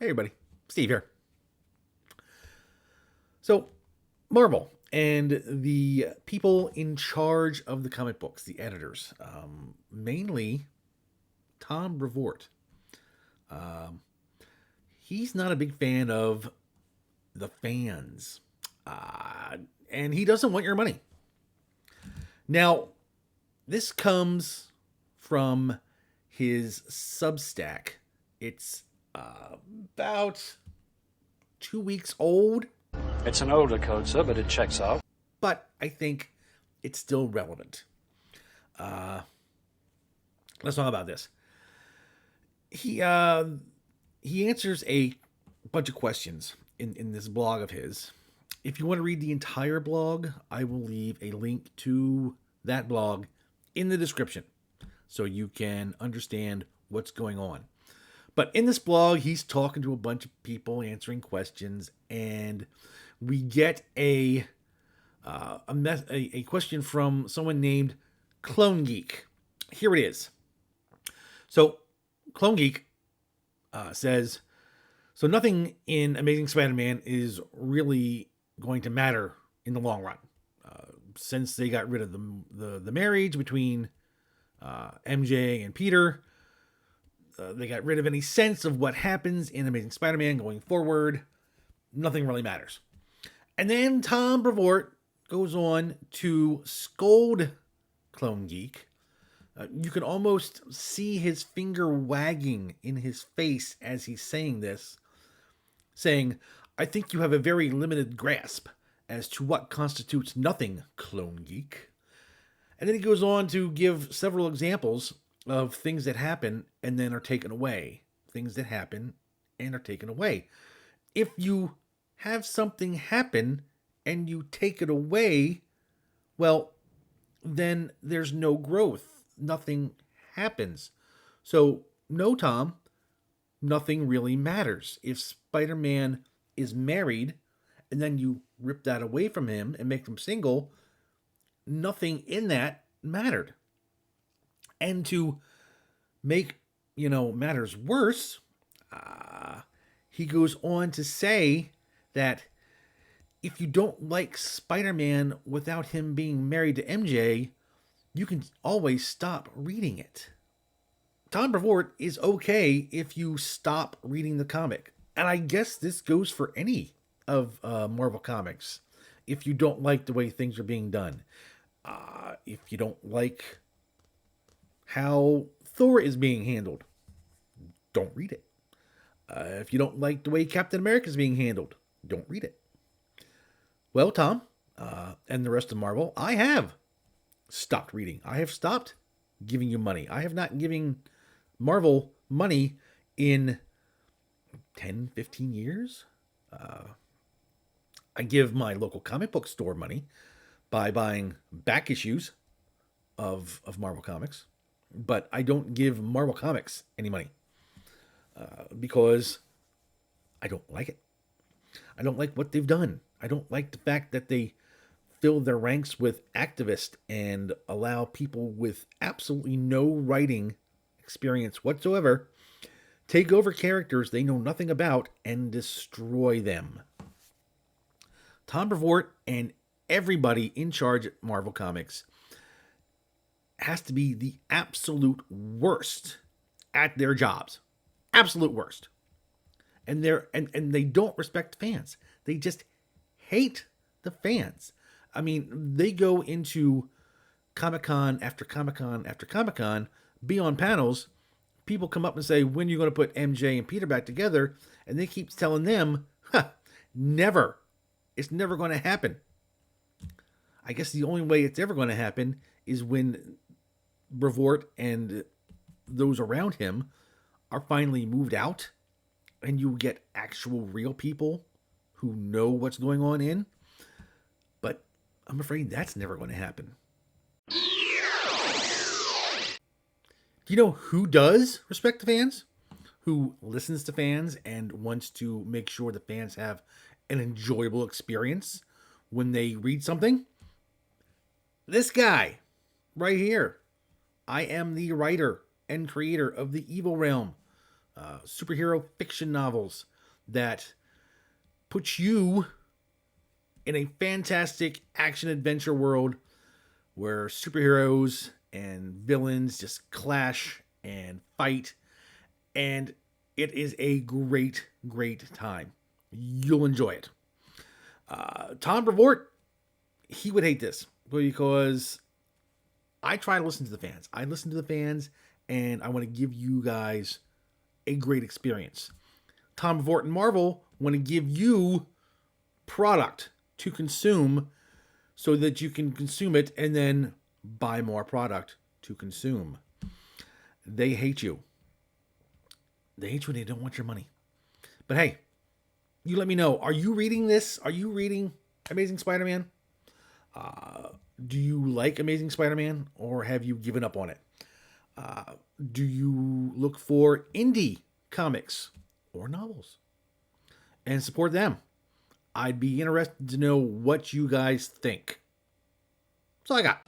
Hey everybody, Steve here. So, Marvel and the people in charge of the comic books, the editors, mainly Tom Brevoort. Um, he's not a big fan of the fans, uh, and he doesn't want your money. Now, this comes from his Substack. It's about 2 weeks old, It's an older code, sir, but it checks out. but I think it's still relevant. Uh, let's talk about this. He uh, he answers a bunch of questions in this blog of his. If you want to read the entire blog, I will leave a link to that blog in the description so you can understand what's going on. But in this blog, he's talking to a bunch of people, answering questions, and we get a question from someone named Clone Geek. Here it is. So, Clone Geek says, so nothing in Amazing Spider-Man is really going to matter in the long run, since they got rid of the marriage between MJ and Peter. They got rid of any sense of what happens in Amazing Spider-Man going forward. Nothing really matters. And then Tom Brevoort goes on to scold Clone Geek. You can almost see his finger wagging in his face as he's saying this, saying, I think you have a very limited grasp as to what constitutes nothing, Clone Geek. And then he goes on to give several examples of things that happen and then are taken away. Things that happen and are taken away. If you have something happen and you take it away, well, then there's no growth. Nothing happens. So, no, Tom, nothing really matters. If Spider-Man is married and then you rip that away from him and make him single, nothing in that mattered. And to make, matters worse, he goes on to say that if you don't like Spider-Man without him being married to MJ, you can always stop reading it. Tom Brevoort is okay if you stop reading the comic. And I guess this goes for any of Marvel Comics. If you don't like the way things are being done, if you don't like how Thor is being handled, don't read it. If you don't like the way Captain America is being handled, don't read it. Well, Tom, and the rest of Marvel, I have stopped reading. I have stopped giving you money. I have not given Marvel money in 10, 15 years. I give my local comic book store money by buying back issues of Marvel Comics, but I don't give Marvel Comics any money because I don't like it. I don't like what they've done. I don't like the fact that they fill their ranks with activists and allow people with absolutely no writing experience whatsoever take over characters they know nothing about and destroy them. Tom Brevoort and everybody in charge at Marvel Comics has to be the absolute worst at their jobs. Absolute worst. And they don't respect fans. They just hate the fans. I mean, they go into Comic-Con after Comic-Con after Comic-Con, be on panels, people come up and say, when are you going to put MJ and Peter back together? And they keep telling them, never. It's never going to happen. I guess the only way it's ever going to happen is when Brevoort and those around him are finally moved out and you get actual real people who know what's going on in. But I'm afraid that's never going to happen. Do you know who does respect the fans? Who listens to fans and wants to make sure the fans have an enjoyable experience when they read something? This guy right here. I am the writer and creator of the EVOREALM superhero fiction novels. that puts you in a fantastic action adventure world where superheroes and villains just clash and fight, and it is a great, great time. You'll enjoy it. Tom Brevoort, he would hate this because I try to listen to the fans. I listen to the fans, and I want to give you guys a great experience. Tom Brevoort and Marvel want to give you product to consume so that you can consume it and then buy more product to consume. They hate you. They hate you and they don't want your money. But hey, you let me know. Are you reading this? Are you reading Amazing Spider-Man? Do you like Amazing Spider-Man, or have you given up on it? Do you look for indie comics or novels and support them? I'd be interested to know what you guys think. That's all I got.